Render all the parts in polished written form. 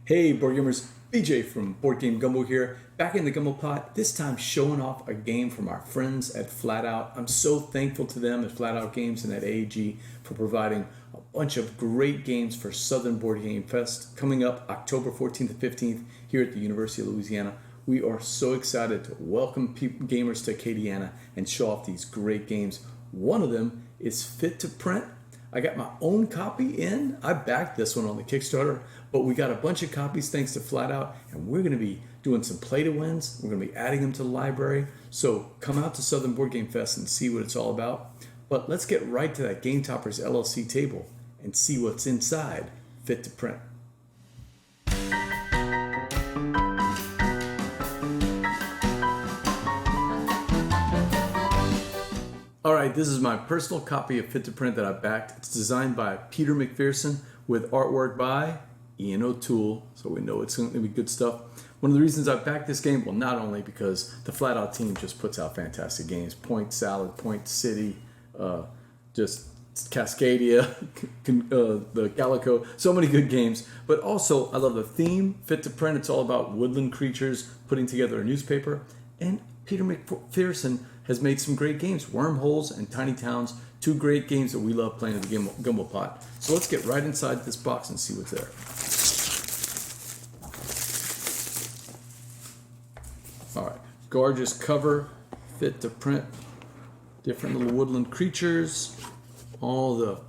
Hey board gamers, BJ from Board Game Gumbo here, back in the Gumbo pot, this time showing off a game from our friends at Flatout. I'm so thankful to them at Flatout Games and at AAG for providing a bunch of great games for Southern Board Game Fest coming up October 14th and 15th here at the University of Louisiana. We are so excited to welcome gamers to Acadiana and show off these great games. One of them is Fit to Print. I got my own copy in. I backed this one on the Kickstarter, but we got a bunch of copies thanks to Flatout, and we're going to be doing some play-to-wins. We're going to be adding them to the library. So come out to Southern Board Game Fest and see what it's all about. But let's get right to that Game Toppers LLC table and see what's inside Fit to Print. All right, this is my personal copy of Fit to Print that I backed. It's designed by Peter McPherson with artwork by Ian O'Toole, so we know it's going to be good stuff. One of the reasons I backed this game, well, not only because the Flatout team just puts out fantastic games, Point Salad, Point City, just Cascadia, the Calico, so many good games, but also I love the theme, Fit to Print. It's all about woodland creatures putting together a newspaper, and Peter McPherson has made some great games, Wormholes and Tiny Towns, two great games that we love playing in the Gumbo pot. So let's get right inside this box and see what's there. All right, gorgeous cover, Fit to Print, different little woodland creatures, all the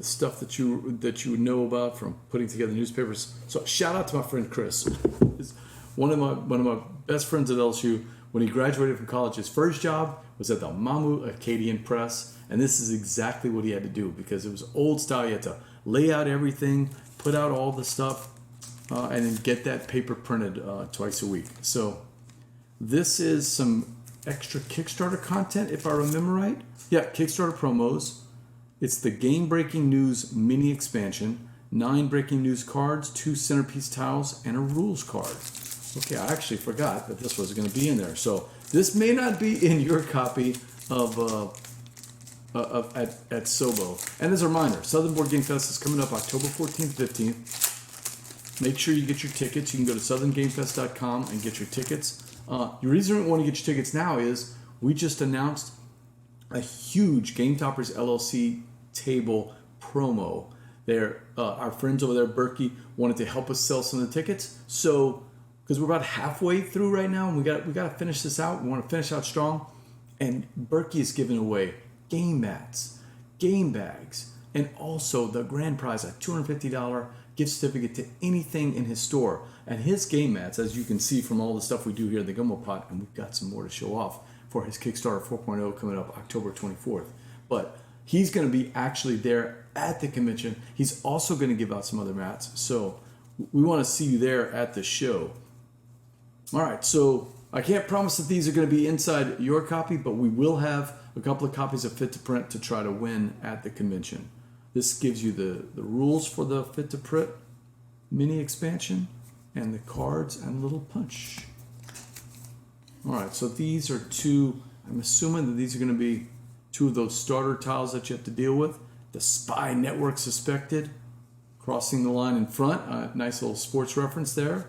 stuff that you would know about from putting together newspapers. So shout out to my friend Chris. One of my best friends at LSU. When he graduated from college, his first job was at the Mamu Acadian Press, and this is exactly what he had to do because it was old style. You had to lay out everything, put out all the stuff, and then get that paper printed twice a week. So this is some extra Kickstarter content, if I remember right. Yeah, Kickstarter promos. It's the Game Breaking News mini expansion, 9 breaking news cards, 2 centerpiece tiles, and a rules card. Okay, I actually forgot that this was going to be in there. So this may not be in your copy of at Sobo. And as a reminder, Southern Board Game Fest is coming up October 14th, 15th. Make sure you get your tickets. You can go to southerngamefest.com and get your tickets. The reason we want to get your tickets now is we just announced a huge Game Toppers LLC table promo. Our friends over there, Berkey, wanted to help us sell some of the tickets. So because we're about halfway through right now, and we got to finish this out. We want to finish out strong. And Berkey is giving away game mats, game bags, and also the grand prize, a $250 gift certificate to anything in his store. And his game mats, as you can see from all the stuff we do here in the Gumbo Pot, and we've got some more to show off for his Kickstarter 4.0 coming up October 24th. But he's going to be actually there at the convention. He's also going to give out some other mats. So we want to see you there at the show. All right, so I can't promise that these are going to be inside your copy, but we will have a couple of copies of Fit to Print to try to win at the convention. This gives you the rules for the Fit to Print mini expansion and the cards and a little punch. All right, so these are two, I'm assuming that these are going to be two of those starter tiles that you have to deal with. The Spy Network Suspected, crossing the line in front, nice little sports reference there.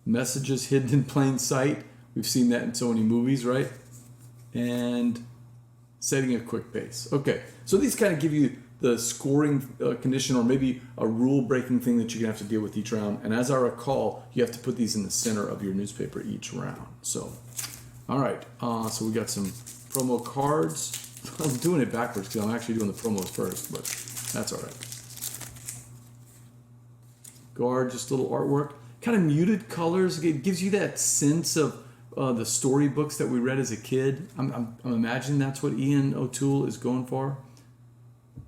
Messages hidden in plain sight. We've seen that in so many movies, right? And setting a quick pace. Okay, so these kind of give you the scoring condition or maybe a rule-breaking thing that you're going to have to deal with each round. And as I recall, you have to put these in the center of your newspaper each round. So, all right, so we got some promo cards. I'm doing it backwards because I'm actually doing the promos first, but that's all right. Gorgeous little artwork. Kind of muted colors. It gives you that sense of the storybooks that we read as a kid. I'm imagining that's what Ian O'Toole is going for.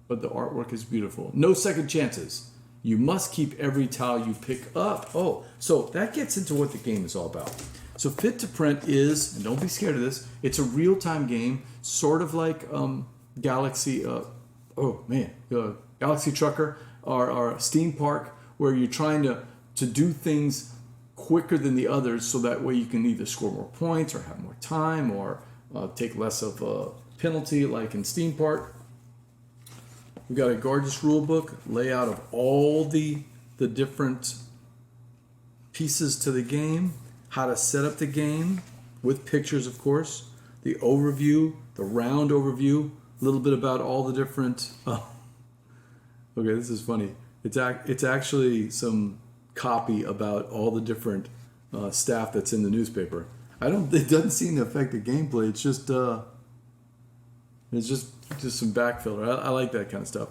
But the artwork is beautiful. No second chances. You must keep every tile you pick up. Oh, so that gets into what the game is all about. So Fit to Print is, and don't be scared of this, it's a real-time game, sort of like Galaxy Trucker or Steam Park, where you're trying to do things quicker than the others so that way you can either score more points or have more time or take less of a penalty like in Steam Park. We've got a gorgeous rule book, layout of all the different pieces to the game, how to set up the game with pictures, of course, the overview, the round overview, a little bit about all the different. Okay, this is funny. It's actually some copy about all the different staff that's in the newspaper. It doesn't seem to affect the gameplay. It's just some backfiller. I like that kind of stuff.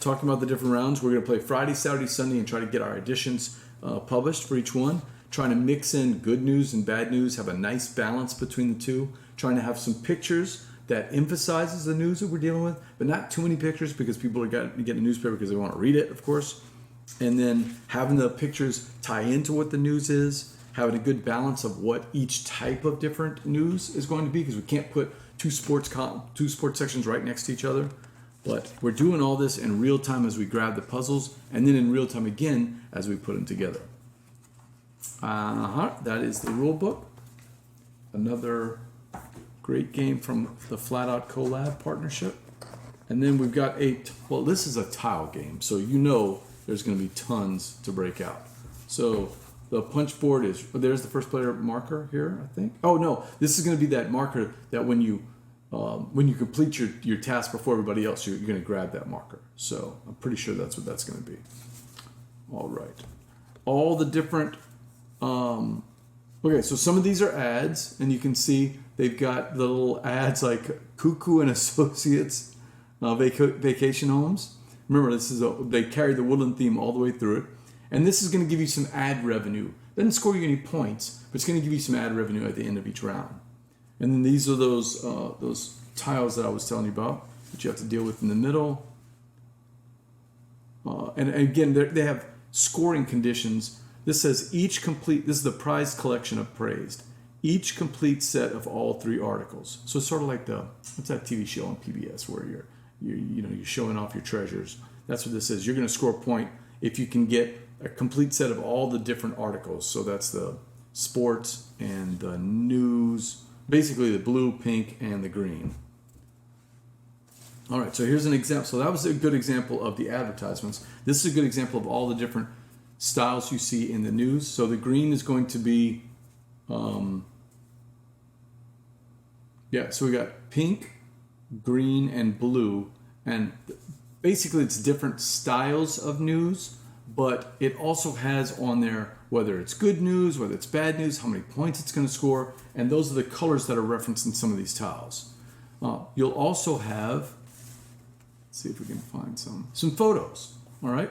Talking about the different rounds, we're going to play Friday, Saturday, Sunday, and try to get our editions published for each one. Trying to mix in good news and bad news, have a nice balance between the two. Trying to have some pictures that emphasizes the news that we're dealing with, but not too many pictures because people are getting a newspaper because they want to read it, of course. And then having the pictures tie into what the news is, having a good balance of what each type of different news is going to be, because we can't put two sports sections right next to each other. But we're doing all this in real time as we grab the puzzles, and then in real time again as we put them together. That is the rule book. Another great game from the Flatout Collab partnership. And then we've got this is a tile game, so you know there's going to be tons to break out. So the punch board there's the first player marker here, I think. Oh no, this is going to be that marker that when you complete your task before everybody else, you're going to grab that marker. So I'm pretty sure that's what that's going to be. All right. All the different... okay, so some of these are ads, and you can see they've got the little ads like Cuckoo and Associates Vacation Homes. Remember, they carry the woodland theme all the way through it. And this is going to give you some ad revenue. Doesn't score you any points, but it's going to give you some ad revenue at the end of each round. And then these are those tiles that I was telling you about that you have to deal with in the middle. And again, they have scoring conditions. This says this is the prize collection of praised. Each complete set of all 3 articles. So it's sort of like what's that TV show on PBS where you're showing off your treasures. That's what this is. You're going to score a point if you can get a complete set of all the different articles. So that's the sports and the news, basically the blue, pink, and the green. All right, so here's an example. So that was a good example of the advertisements. This is a good example of all the different styles you see in the news. So the green is going to be, so we got pink, green, and blue. And basically it's different styles of news, but it also has on there whether it's good news, whether it's bad news, how many points it's going to score, and those are the colors that are referenced in some of these tiles. You'll also have, let's see if we can find some photos, all right?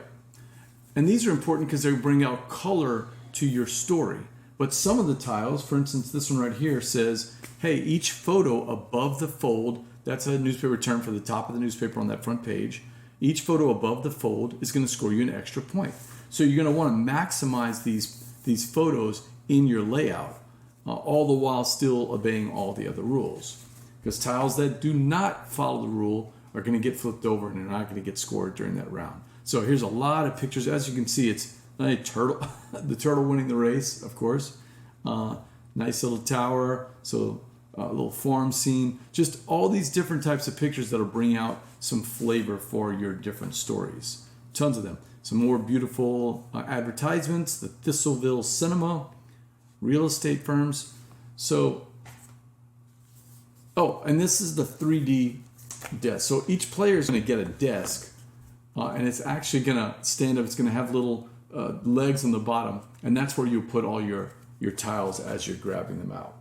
And these are important because they bring out color to your story. But some of the tiles, for instance, this one right here says, hey, each photo above the fold, that's a newspaper term for the top of the newspaper on that front page, each photo above the fold is going to score you an extra point. So you're going to want to maximize these photos in your layout, all the while still obeying all the other rules. Because tiles that do not follow the rule are going to get flipped over and they're not going to get scored during that round. So here's a lot of pictures. As you can see, it's a turtle, the turtle winning the race, of course. Nice little tower, so a little farm scene. Just all these different types of pictures that'll bring out some flavor for your different stories. Tons of them. Some more beautiful advertisements, the Thistleville Cinema, real estate firms. So, and this is the 3D desk. So each player is going to get a desk, and it's actually going to stand up. It's going to have little legs on the bottom, and that's where you put all your tiles as you're grabbing them out.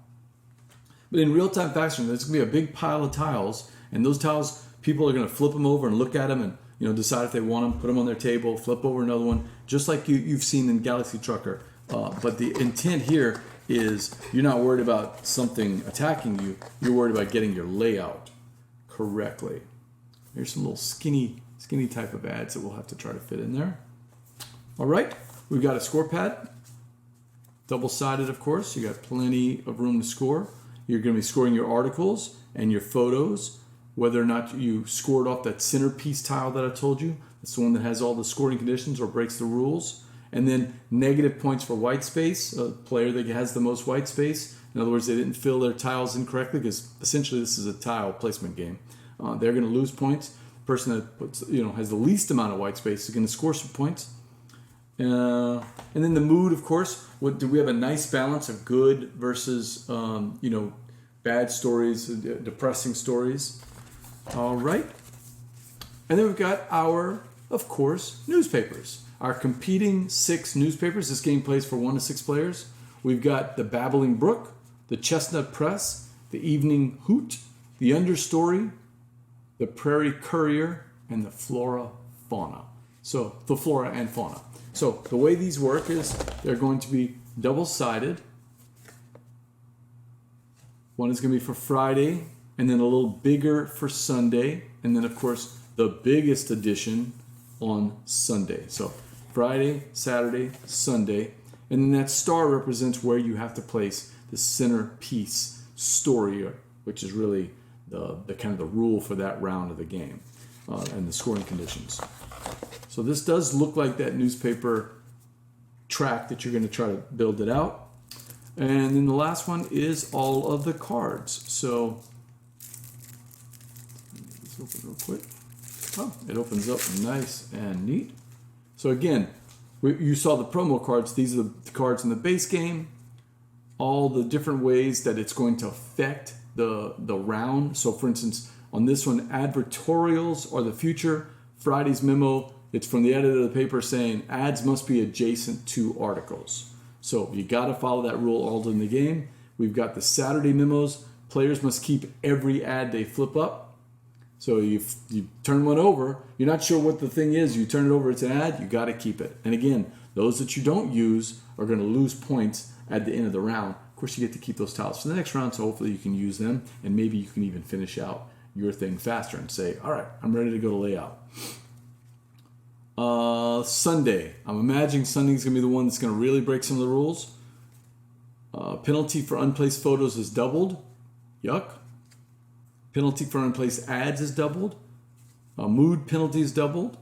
But in real-time fashion, there's going to be a big pile of tiles, and those tiles, people are going to flip them over and look at them and decide if they want them, put them on their table, flip over another one, just like you've seen in Galaxy Trucker. But the intent here is you're not worried about something attacking you. You're worried about getting your layout correctly. Here's some little skinny type of ads that we'll have to try to fit in there. All right, we've got a score pad. Double-sided, of course. You got plenty of room to score. You're going to be scoring your articles and your photos, whether or not you scored off that centerpiece tile that I told you. That's the one that has all the scoring conditions or breaks the rules. And then negative points for white space, a player that has the most white space. In other words, they didn't fill their tiles incorrectly, because essentially this is a tile placement game. They're going to lose points. The person that has the least amount of white space is going to score some points. And then the mood, of course. Do we have a nice balance of good versus, bad stories, depressing stories? All right. And then we've got our, of course, newspapers. Our competing 6 newspapers. This game plays for 1 to 6 players. We've got the Babbling Brook, the Chestnut Press, the Evening Hoot, the Understory, the Prairie Courier, and the Flora Fauna. So the Flora and Fauna. So the way these work is they're going to be double-sided. One is going to be for Friday, and then a little bigger for Sunday, and then of course the biggest edition on Sunday. So Friday, Saturday, Sunday, and then that star represents where you have to place the centerpiece story, which is really the kind of the rule for that round of the game, and the scoring conditions. So this does look like that newspaper track that you're going to try to build it out. And then the last one is all of the cards. So let's open real quick. Oh, it opens up nice and neat. So again, you saw the promo cards. These are the cards in the base game. All the different ways that it's going to affect the round. So for instance, on this one, advertorials are the future. Friday's memo, it's from the editor of the paper saying ads must be adjacent to articles. So you got to follow that rule all in the game. We've got the Saturday memos. Players must keep every ad they flip up. So you turn one over, you're not sure what the thing is, you turn it over, it's an ad, you got to keep it. And again, those that you don't use are going to lose points at the end of the round. Of course, you get to keep those tiles for the next round, so hopefully you can use them, and maybe you can even finish out your thing faster and say, all right, I'm ready to go to layout. Sunday. I'm imagining Sunday's going to be the one that's going to really break some of the rules. Penalty for unplaced photos is doubled. Yuck. Penalty for unplaced ads is doubled. Mood penalty is doubled.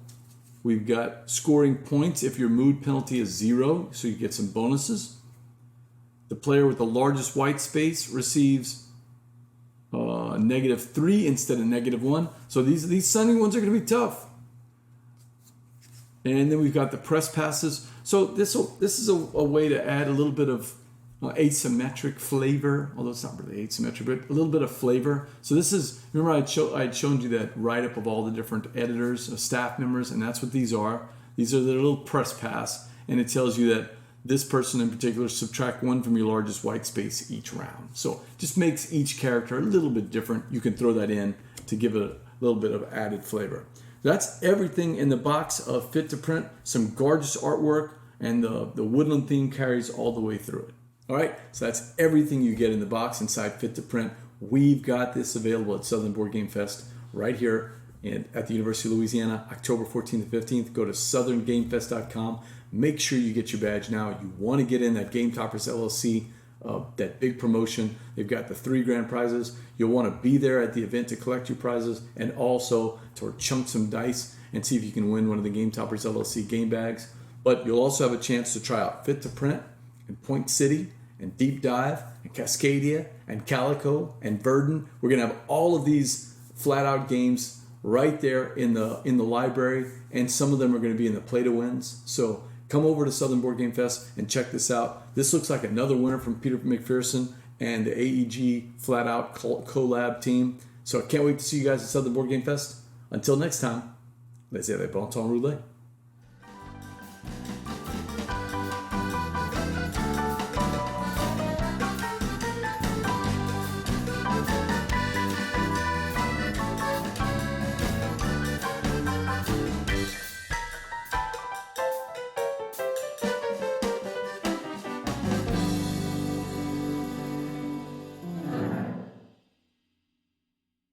We've got scoring points if your mood penalty is 0, so you get some bonuses. The player with the largest white space receives -3 instead of -1. So these Sunday ones are going to be tough. And then we've got the press passes. So this is a way to add a little bit of asymmetric flavor, although it's not really asymmetric, but a little bit of flavor. So this is, remember I'd shown you that write-up of all the different editors, staff members, and that's what these are. These are the little press pass, and it tells you that this person in particular, subtract 1 from your largest white space each round. So just makes each character a little bit different. You can throw that in to give it a little bit of added flavor. That's everything in the box of Fit to Print. Some gorgeous artwork, and the woodland theme carries all the way through it. All right, so that's everything you get in the box inside Fit to Print. We've got this available at Southern Board Game Fest right here at the University of Louisiana, October 14th to 15th. Go to southerngamefest.com. Make sure you get your badge now. You want to get in that Game Toppers LLC, that big promotion. They've got the 3 grand prizes. You'll want to be there at the event to collect your prizes, and also to chunk some dice and see if you can win one of the Game Toppers LLC game bags. But you'll also have a chance to try out Fit to Print and Point City and Deep Dive and Cascadia and Calico and Verdon. We're going to have all of these Flatout games right there in the library, and some of them are going to be in the Play to Wins. So come over to Southern Board Game Fest and check this out. This looks like another winner from Peter McPherson and the AEG Flatout collab team. So I can't wait to see you guys at Southern Board Game Fest. Until next time, laissez, bon temps, rouler.